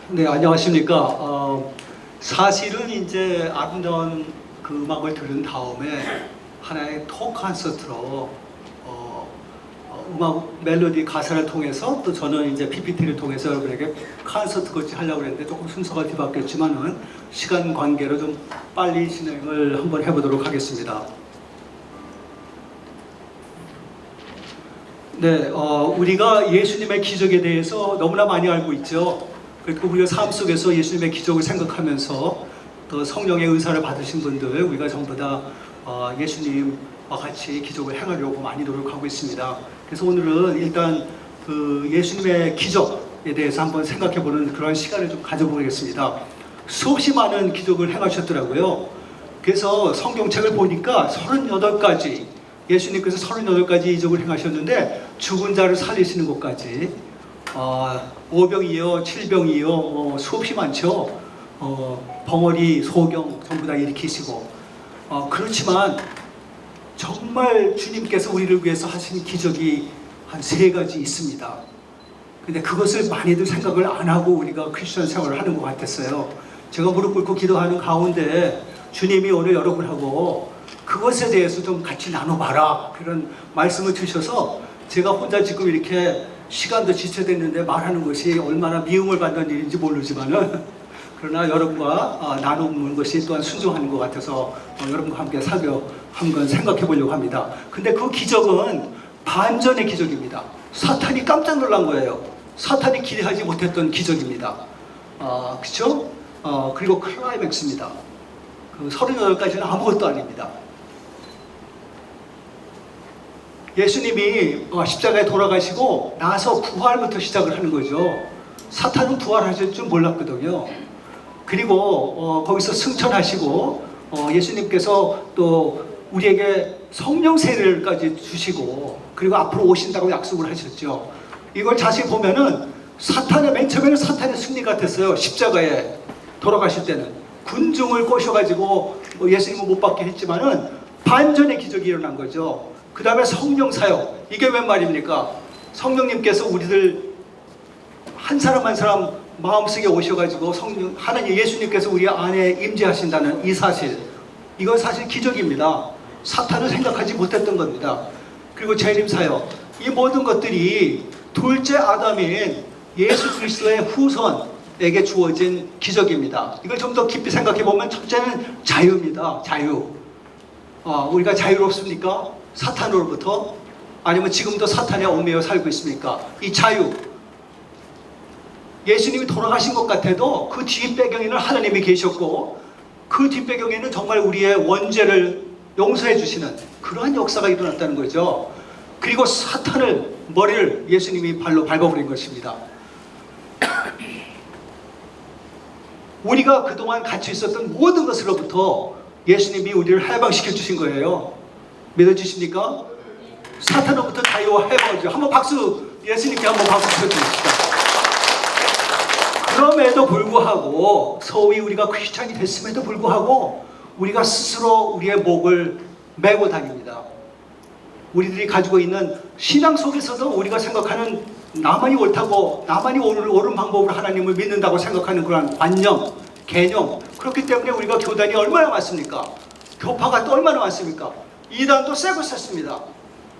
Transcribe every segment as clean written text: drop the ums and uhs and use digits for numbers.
네, 안녕하십니까. 사실은 이제 아름다운 그 음악을 들은 다음에 하나의 톡 콘서트로 음악 멜로디 가사를 통해서 또 저는 이제 PPT를 통해서 여러분에게 콘서트 같이 하려고 했는데 조금 순서가 뒤바뀌었지만은 시간 관계로 좀 빨리 진행을 한번 해보도록 하겠습니다. 네, 우리가 예수님의 기적에 대해서 너무나 많이 알고 있죠. 그리고 우리가 삶 속에서 예수님의 기적을 생각하면서 또 성령의 은사를 받으신 분들, 우리가 전부 다 예수님과 같이 기적을 행하려고 많이 노력하고 있습니다. 그래서 오늘은 일단 그 예수님의 기적에 대해서 한번 생각해보는 그런 시간을 좀 가져보겠습니다. 수없이 많은 기적을 행하셨더라고요. 그래서 성경책을 보니까 38가지, 예수님께서 38가지 이적을 행하셨는데 죽은 자를 살리시는 것까지 5병이요, 7병이요, 수없이 많죠. 벙어리, 소경 전부 다 일으키시고 그렇지만 정말 주님께서 우리를 위해서 하신 기적이 한 3가지 있습니다. 근데 그것을 많이들 생각을 안 하고 우리가 크리스천 생활을 하는 것 같았어요. 제가 무릎 꿇고 기도하는 가운데 주님이 오늘 여러분하고 그것에 대해서 좀 같이 나눠봐라 그런 말씀을 주셔서 제가 혼자 지금 이렇게 시간도 지체됐는데 말하는 것이 얼마나 미움을 받는 일인지 모르지만은 그러나 여러분과 나누는 것이 또한 순종하는 것 같아서 여러분과 함께 한번 생각해 보려고 합니다. 근데 그 기적은 반전의 기적입니다. 사탄이 깜짝 놀란 거예요. 사탄이 기대하지 못했던 기적입니다. 그렇죠? 그리고 클라이맥스입니다. 그 38가지는 아무것도 아닙니다. 예수님이 십자가에 돌아가시고 나서 부활부터 시작을 하는 거죠. 사탄은 부활하실 줄 몰랐거든요. 그리고 거기서 승천하시고 예수님께서 또 우리에게 성령 세례를까지 주시고 그리고 앞으로 오신다고 약속을 하셨죠. 이걸 자세히 보면은 사탄의 맨 처음에는 사탄의 승리 같았어요. 십자가에 돌아가실 때는 군중을 꼬셔가지고 예수님은 못 받게 했지만은 반전의 기적이 일어난 거죠. 그 다음에 성령 사역, 이게 웬 말입니까? 성령님께서 우리들 한 사람 한 사람 마음속에 오셔가지고 하나님 예수님께서 우리 안에 임재하신다는 이 사실, 이건 사실 기적입니다. 사탄은 생각하지 못했던 겁니다. 그리고 재림 사역, 이 모든 것들이 둘째 아담인 예수 그리스도의 후손에게 주어진 기적입니다. 이걸 좀 더 깊이 생각해 보면 첫째는 자유입니다. 자유. 우리가 자유롭습니까? 사탄으로부터? 아니면 지금도 사탄에 얽매여 살고 있습니까? 이 자유. 예수님이 돌아가신 것 같아도 그 뒷배경에는 하나님이 계셨고 그 뒷배경에는 정말 우리의 원죄를 용서해 주시는 그러한 역사가 일어났다는 거죠. 그리고 사탄을 머리를 예수님이 발로 밟아버린 것입니다. 우리가 그동안 갇혀 있었던 모든 것으로부터 예수님이 우리를 해방시켜 주신 거예요. 믿어지십니까? 사탄으로부터 자유와 해방을 한번 박수, 예수님께 한번 박수 쳐주십시다. 그럼에도 불구하고 소위 우리가 크리스찬이 됐음에도 불구하고 우리가 스스로 우리의 목을 메고 다닙니다. 우리들이 가지고 있는 신앙 속에서도 우리가 생각하는 나만이 옳다고 나만이 옳은 방법으로 하나님을 믿는다고 생각하는 그런 관념, 개념, 그렇기 때문에 우리가 교단이 얼마나 많습니까? 교파가 또 얼마나 많습니까? 이단도 세고 셌습니다.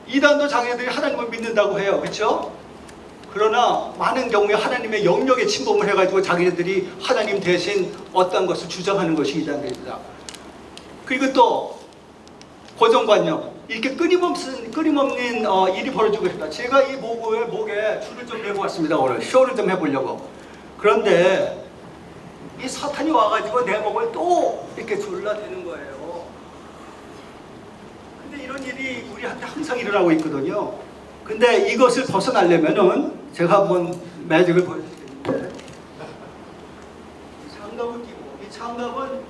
이단도 자기들이 하나님을 믿는다고 해요. 그렇죠? 그러나 많은 경우에 하나님의 영역에 침범을 해가지고 자기들이 하나님 대신 어떤 것을 주장하는 것이 이단들입니다. 그리고 또 고정관념, 이렇게 끊임없는 일이 벌어지고 있습니다. 제가 이 목에 줄을 좀 메고 왔습니다. 오늘 쇼를 좀 해보려고. 그런데 이 사탄이 와가지고 내 목을 또 이렇게 졸라대는 거예요. 근데 이런 일이 우리한테 항상 일어나고 있거든요. 근데 이것을 벗어나려면은 제가 한번 매직을 보여드리겠는데, 장갑을 끼고, 이 장갑은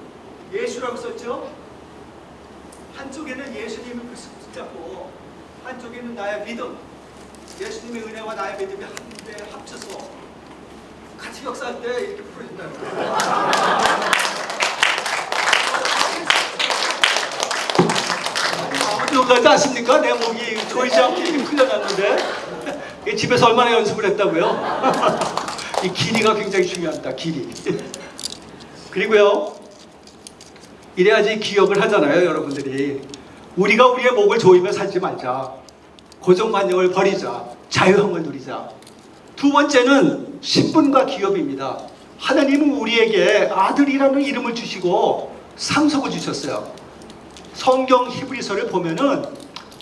예수라고 썼죠? 한쪽에는 예수님을 붙잡고 한쪽에는 나의 믿음, 예수님의 은혜와 나의 믿음이 한데 합쳐서 같이 역사할 때 이렇게 풀어진다는 거예요. 아무도 아십니까? 내 목이 조이지 않게 풀려났는데 집에서 얼마나 연습을 했다고요? 이 길이가 굉장히 중요합니다. 길이. 그리고요, 이래야지 기억을 하잖아요, 여러분들이. 우리가 우리의 목을 조이며 살지 말자. 고정관념을 버리자. 자유함을 누리자. 두 번째는 신분과 기업입니다. 하나님은 우리에게 아들이라는 이름을 주시고 상속을 주셨어요. 성경 히브리서를 보면은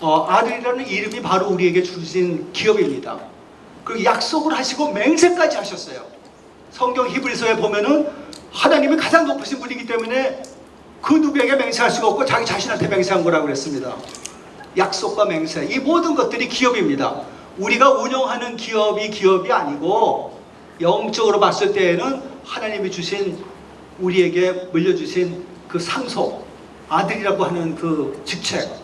아들이라는 이름이 바로 우리에게 주신 기업입니다. 그리고 약속을 하시고 맹세까지 하셨어요. 성경 히브리서에 보면은 하나님이 가장 높으신 분이기 때문에 그 누구에게 맹세할 수가 없고 자기 자신한테 맹세한 거라고 그랬습니다. 약속과 맹세, 이 모든 것들이 기업입니다. 우리가 운영하는 기업이 아니고 영적으로 봤을 때에는 하나님이 주신, 우리에게 물려주신 그 상속, 아들이라고 하는 그 직책,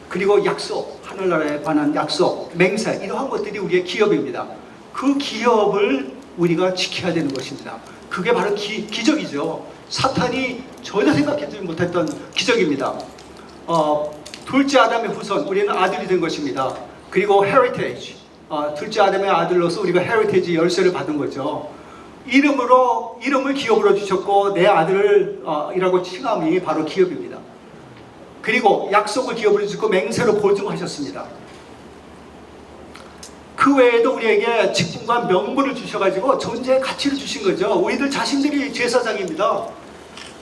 그리고 약속, 하늘나라에 관한 약속, 맹세, 이러한 것들이 우리의 기업입니다. 그 기업을 우리가 지켜야 되는 것입니다. 그게 바로 기적이죠. 사탄이 전혀 생각하지 못했던 기적입니다. 둘째 아담의 후손, 우리는 아들이 된 것입니다. 그리고 헤리테이지, 둘째 아담의 아들로서 우리가 헤리테이지 열쇠를 받은 거죠. 이름을 기업으로 주셨고 내 아들이라고 칭함이 바로 기업입니다. 그리고 약속을 기업으로 주시고 맹세로 보증하셨습니다. 그 외에도 우리에게 직분과 명분을 주셔가지고 존재의 가치를 주신 거죠. 우리들 자신들이 제사장입니다.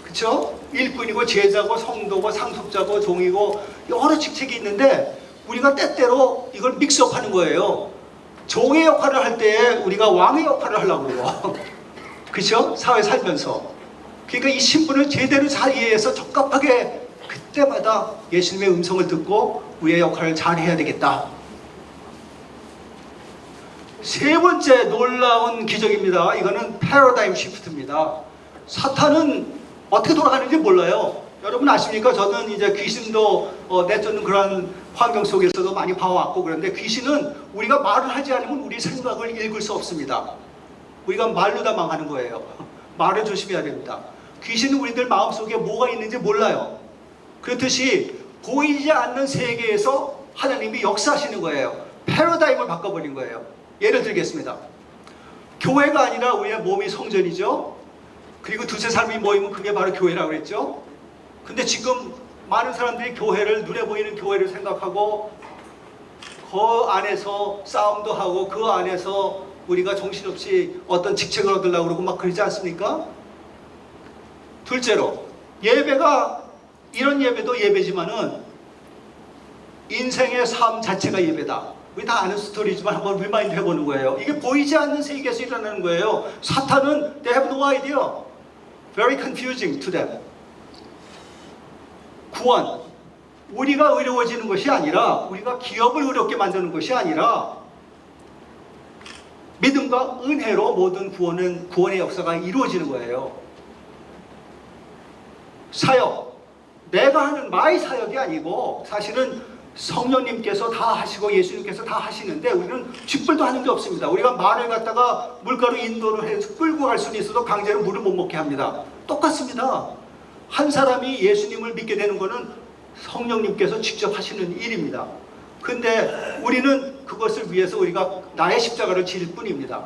그렇죠? 일꾼이고 제자고 성도고 상속자고 종이고 여러 직책이 있는데 우리가 때때로 이걸 믹스업하는 거예요. 종의 역할을 할 때 우리가 왕의 역할을 하려고 그러고 그렇죠? 사회 살면서. 그러니까 이 신분을 제대로 잘 이해해서 적합하게 그때마다 예수님의 음성을 듣고 우리의 역할을 잘 해야 되겠다. 세 번째 놀라운 기적입니다. 이거는 패러다임 시프트입니다. 사탄은 어떻게 돌아가는지 몰라요. 여러분 아십니까? 저는 이제 귀신도 내쫓는 그런 환경 속에서도 많이 봐왔고 그런데 귀신은 우리가 말을 하지 않으면 우리 생각을 읽을 수 없습니다. 우리가 말로 다 망하는 거예요. 말을 조심해야 됩니다. 귀신은 우리들 마음속에 뭐가 있는지 몰라요. 그렇듯이 보이지 않는 세계에서 하나님이 역사하시는 거예요. 패러다임을 바꿔버린 거예요. 예를 들겠습니다. 교회가 아니라 우리의 몸이 성전이죠. 그리고 두세 사람이 모이면 그게 바로 교회라고 그랬죠. 근데 지금 많은 사람들이 교회를, 눈에 보이는 교회를 생각하고 그 안에서 싸움도 하고 그 안에서 우리가 정신없이 어떤 직책을 얻으려고 그러고 막 그러지 않습니까? 둘째로, 예배가, 이런 예배도 예배지만은 인생의 삶 자체가 예배다. 우리 다 아는 스토리지만 한번 리마인드 해보는 거예요. 이게 보이지 않는 세계에서 일어나는 거예요. 사탄은 they have no idea. Very confusing to them. 구원, 우리가 의로워지는 것이 아니라, 우리가 기업을 의롭게 만드는 것이 아니라 믿음과 은혜로 모든 구원의 역사가 이루어지는 거예요. 사역, 내가 하는 마의 사역이 아니고 사실은 성령님께서 다 하시고 예수님께서 다 하시는데 우리는 쥐뿔도 하는 게 없습니다. 우리가 말을 갖다가 물가로 인도를 해서 끌고 갈 수는 있어도 강제로 물을 못 먹게 합니다. 똑같습니다. 한 사람이 예수님을 믿게 되는 것은 성령님께서 직접 하시는 일입니다. 근데 우리는 그것을 위해서 우리가 나의 십자가를 질 뿐입니다.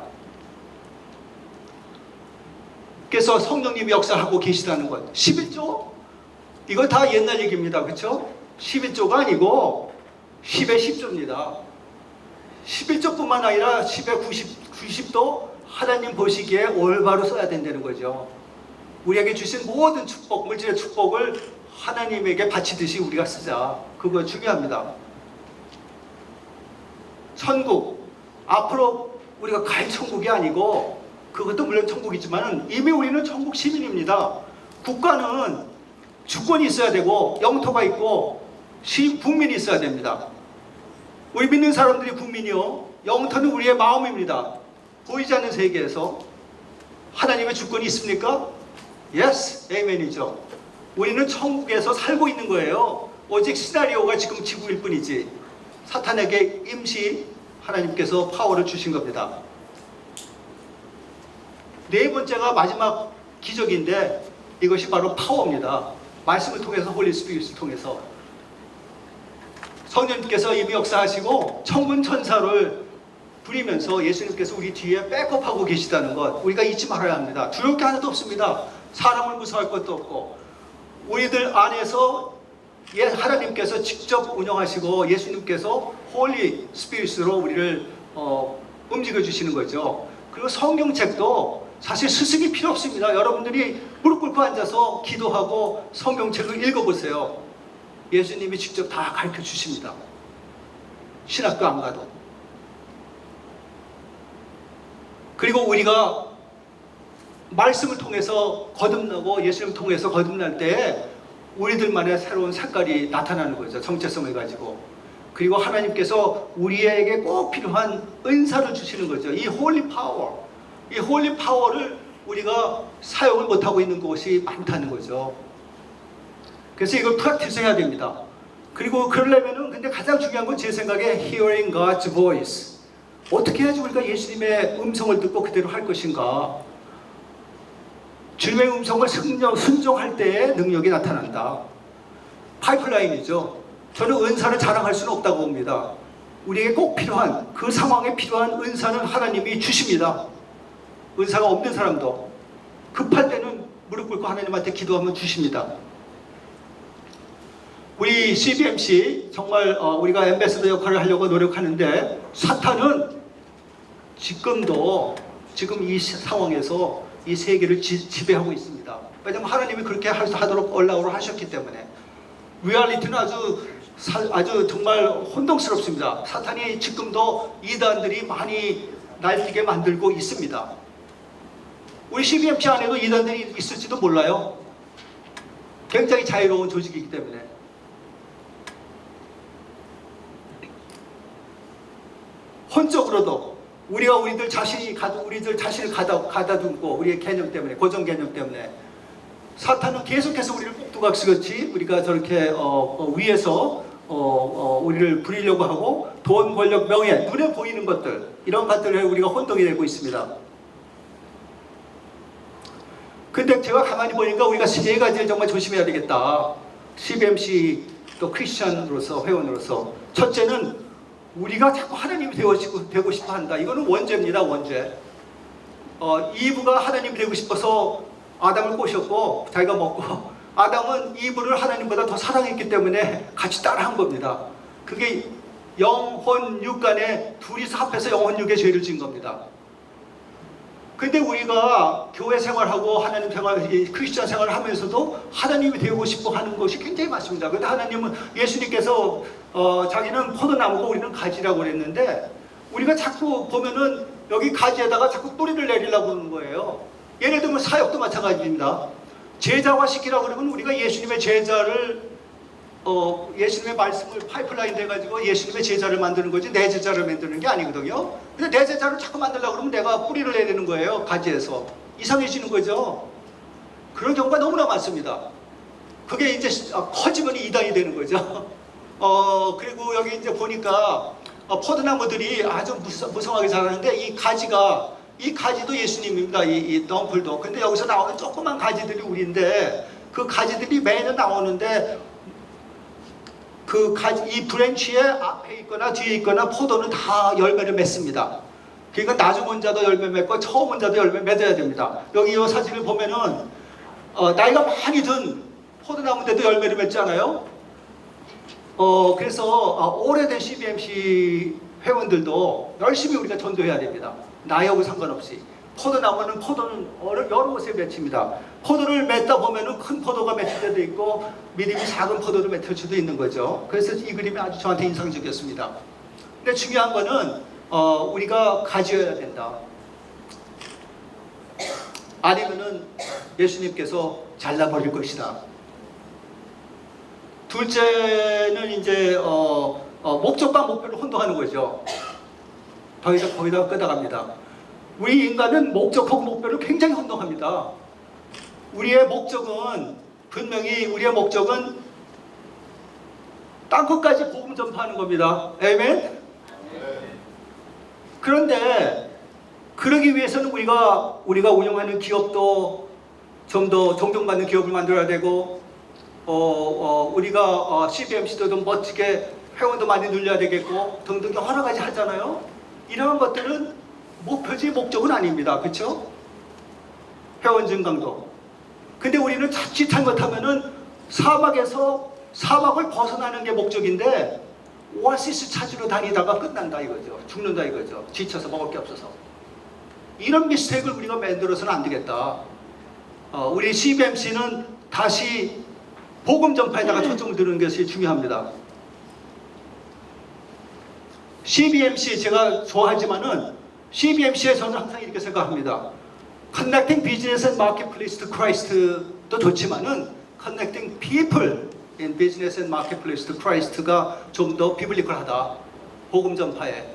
그래서 성령님이 역사하고 계시다는 것. 11조? 이거 다 옛날 얘기입니다. 그렇죠? 11조가 아니고 10의 10조입니다. 11조뿐만 아니라 10의 90도 하나님 보시기에 올바로 써야 된다는 거죠. 우리에게 주신 모든 축복, 물질의 축복을 하나님에게 바치듯이 우리가 쓰자. 그거 중요합니다. 천국, 앞으로 우리가 갈 천국이 아니고 그것도 물론 천국이지만 이미 우리는 천국 시민입니다. 국가는 주권이 있어야 되고 영토가 있고 국민이 있어야 됩니다. 우리 믿는 사람들이 국민이요, 영토는 우리의 마음입니다. 보이지 않는 세계에서 하나님의 주권이 있습니까? Yes, Amen이죠. 우리는 천국에서 살고 있는 거예요. 오직 시나리오가 지금 지구일 뿐이지 사탄에게 임시 하나님께서 파워를 주신 겁니다. 네 번째가 마지막 기적인데 이것이 바로 파워입니다. 말씀을 통해서, 홀리 스피릿을 통해서 성령님께서 이미 역사하시고 천군 천사를 부리면서 예수님께서 우리 뒤에 백업하고 계시다는 것 우리가 잊지 말아야 합니다. 두려울 게 하나도 없습니다. 사람을 무서워할 것도 없고 우리들 안에서 하나님께서 직접 운영하시고 예수님께서 홀리 스피릿으로 우리를 움직여 주시는 거죠. 그리고 성경책도 사실 스승이 필요 없습니다. 여러분들이 무릎 꿇고 앉아서 기도하고 성경책을 읽어보세요. 예수님이 직접 다 가르쳐 주십니다. 신학교 안 가도. 그리고 우리가 말씀을 통해서 거듭나고 예수님을 통해서 거듭날 때 우리들만의 새로운 색깔이 나타나는 거죠. 정체성을 가지고. 그리고 하나님께서 우리에게 꼭 필요한 은사를 주시는 거죠. 이 홀리 파워, 이 홀리 파워를 우리가 사용을 못하고 있는 곳이 많다는 거죠. 그래서 이걸 프랙티스 해야 됩니다. 그리고 그러려면은 근데 가장 중요한 건 제 생각에 hearing God's voice. 어떻게 해야지 우리가 예수님의 음성을 듣고 그대로 할 것인가? 주님의 음성을 순종할 때의 능력이 나타난다. 파이프라인이죠. 저는 은사를 자랑할 수는 없다고 봅니다. 우리에게 꼭 필요한 그 상황에 필요한 은사는 하나님이 주십니다. 은사가 없는 사람도 급할 때는 무릎 꿇고 하나님한테 기도하면 주십니다. 우리 CBMC 정말 우리가 앰베서더 역할을 하려고 노력하는데 사탄은 지금 이 상황에서 이 세계를 지배하고 있습니다. 왜냐하면 하나님이 그렇게 하도록 얼라우를 하셨기 때문에. 리얼리티는 아주 정말 혼동스럽습니다. 사탄이 지금도 이단들이 많이 날뛰게 만들고 있습니다. 우리 CBMC 안에도 이단들이 있을지도 몰라요. 굉장히 자유로운 조직이기 때문에. 혼적으로도 우리들 자신을 가다듬고 우리의 개념 때문에, 고정 개념 때문에 사탄은 계속해서 우리를 꼭두각시같이 우리가 저렇게 위에서 우리를 부리려고 하고 돈, 권력, 명예, 눈에 보이는 것들 이런 것들에 우리가 혼동이 되고 있습니다. 근데 제가 가만히 보니까 우리가 세 가지를 정말 조심해야 되겠다. CBMC 또 크리스천으로서 회원으로서 첫째는 우리가 자꾸 하나님이 되고 싶어 한다. 이거는 원죄입니다. 원죄. 이브가 하나님이 되고 싶어서 아담을 꼬셨고 자기가 먹고 아담은 이브를 하나님보다 더 사랑했기 때문에 같이 따라한 겁니다. 그게 영혼 육간에 둘이서 합해서 영혼 육의 죄를 지은 겁니다. 근데 우리가 교회 생활하고 하나님 생활, 크리스천 생활을 하면서도 하나님이 되고 싶어 하는 것이 굉장히 많습니다. 근데 하나님은 예수님께서 자기는 포도나무고 우리는 가지라고 그랬는데 우리가 자꾸 보면은 여기 가지에다가 자꾸 뿌리를 내리려고 그러는 거예요. 예를 들면 사역도 마찬가지입니다. 제자화 시키라고 그러면 우리가 예수님의 제자를 예수님의 말씀을 파이프라인 돼가지고 예수님의 제자를 만드는 거지 내 제자를 만드는 게 아니거든요. 근데 내 제자를 자꾸 만들려고 그러면 내가 뿌리를 내리는 거예요. 가지에서. 이상해지는 거죠. 그런 경우가 너무나 많습니다. 그게 이제 커지면 이단이 되는 거죠. 그리고 여기 이제 보니까 포도나무들이 아주 무성하게 자라는데 이 가지도 예수님입니다. 이 덩굴도. 근데 여기서 나오는 조그만 가지들이 우리인데 그 가지들이 매년 나오는데 이 브랜치의 앞에 있거나 뒤에 있거나 포도는 다 열매를 맺습니다. 그러니까 나중 혼자도 열매 맺고 처음 혼자도 열매 맺어야 됩니다. 여기 이 사진을 보면은 나이가 많이 든 포도나무인데도 열매를 맺잖아요. 그래서 오래된 CBMC 회원들도 열심히 우리가 전도해야 됩니다. 나이하고 상관없이. 포도는 여러 곳에 맺힙니다. 포도를 맺다 보면은 큰 포도가 맺힐 때도 있고 미디움이 작은 포도를 맺힐 수도 있는 거죠. 그래서 이 그림이 아주 저한테 인상적이었습니다. 근데 중요한 거는 우리가 가지여야 된다. 아니면은 예수님께서 잘라버릴 것이다. 둘째는 이제 목적과 목표를 혼동하는 거죠. 거기다 끄다갑니다. 우리 인간은 목적하고 목표를 굉장히 혼동합니다. 우리의 목적은 땅 끝까지 복음 전파하는 겁니다. 아멘? 그런데 그러기 위해서는 우리가 운영하는 기업도 좀 더 존경받는 기업을 만들어야 되고 우리가 CBMC도 좀 멋지게 회원도 많이 늘려야 되겠고 등등 여러 가지 하잖아요. 이러한 것들은 목표지 목적은 아닙니다. 그렇죠? 회원 증강도. 근데 우리는 자칫 잘못하면은 사막을 벗어나는 게 목적인데 오아시스 찾으러 다니다가 끝난다 이거죠. 죽는다 이거죠. 지쳐서 먹을 게 없어서. 이런 미스테이크를 우리가 만들어서는 안 되겠다. 우리 CBMC는 다시 복음 전파에다가 초점을 두는 것이 중요합니다. CBMC 제가 좋아하지만은 CBMC에 저는 항상 이렇게 생각합니다. Connecting Business and Marketplace to Christ도 좋지만은 Connecting People in Business and Marketplace to Christ가 좀 더 비블리컬하다. 복음 전파에.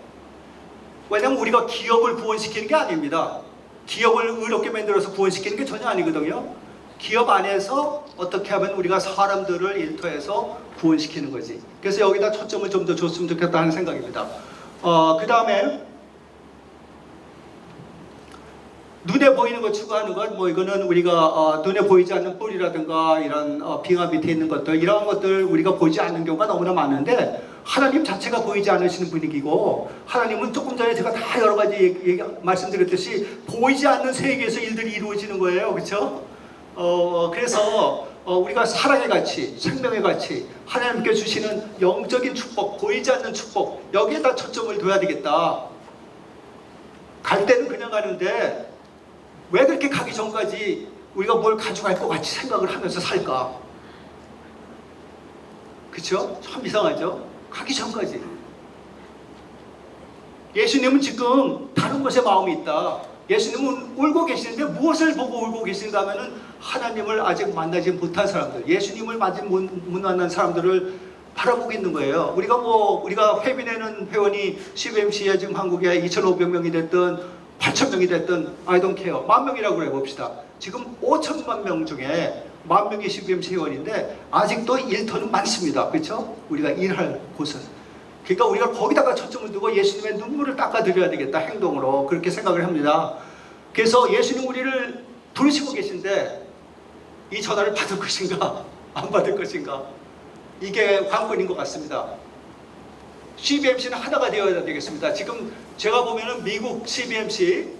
왜냐하면 우리가 기업을 구원시키는 게 아닙니다. 기업을 의롭게 만들어서 구원시키는 게 전혀 아니거든요. 기업 안에서 어떻게 하면 우리가 사람들을 일터에서 구원시키는 거지. 그래서 여기다 초점을 좀 더 줬으면 좋겠다는 생각입니다. 그 다음에 눈에 보이는 거 추구하는 것, 뭐 이거는 우리가 눈에 보이지 않는 뿔이라든가 이런 빙하 밑에 있는 것들, 이런 것들 우리가 보이지 않는 경우가 너무나 많은데 하나님 자체가 보이지 않으시는 분위기고 하나님은 조금 전에 제가 다 여러 가지 말씀드렸듯이 보이지 않는 세계에서 일들이 이루어지는 거예요. 그렇죠? 그래서 우리가 사랑의 가치, 생명의 가치, 하나님께 주시는 영적인 축복, 보이지 않는 축복 여기에다 초점을 둬야 되겠다. 갈 때는 그냥 가는데 왜 그렇게 가기 전까지 우리가 뭘 가져갈 것 같이 생각을 하면서 살까? 그렇죠? 참 이상하죠? 가기 전까지. 예수님은 지금 다른 것에 마음이 있다. 예수님은 울고 계시는데 무엇을 보고 울고 계신가 하면은 하나님을 아직 만나지 못한 사람들, 예수님을 아직 못 만난 사람들을 바라보고 있는 거예요. 우리가 회비내는 회원이 CBMC에 지금 한국에 2,500명이 됐든 8,000명이 됐든 I don't care. 10,000명이라고 해봅시다. 지금 5천만 명 중에 10,000명이 CBMC 회원인데 아직도 일터는 많습니다. 그렇죠? 우리가 일할 곳은. 그러니까 우리가 거기다가 초점을 두고 예수님의 눈물을 닦아드려야 되겠다. 행동으로. 그렇게 생각을 합니다. 그래서 예수님 우리를 부르시고 계신데 이 전화를 받을 것인가 안 받을 것인가 이게 관건인 것 같습니다. CBMC는 하나가 되어야 되겠습니다. 지금 제가 보면은 미국 CBMC,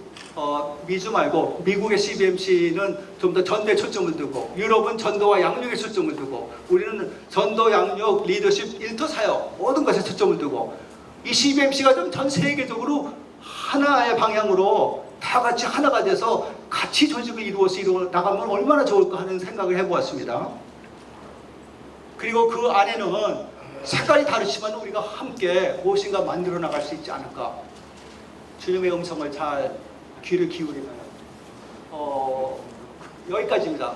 미주 말고 미국의 CBMC는 좀 더 전도에 초점을 두고 유럽은 전도와 양육에 초점을 두고 우리는 전도, 양육, 리더십, 일터 사역 모든 것에 초점을 두고 이 CBMC가 좀 전 세계적으로 하나의 방향으로 다 같이 하나가 돼서 같이 조직을 이루어서 나가면 얼마나 좋을까 하는 생각을 해보았습니다. 그리고 그 안에는 색깔이 다르지만 우리가 함께 무엇인가 만들어 나갈 수 있지 않을까. 주님의 음성을 잘 귀를 기울이면 여기까지입니다.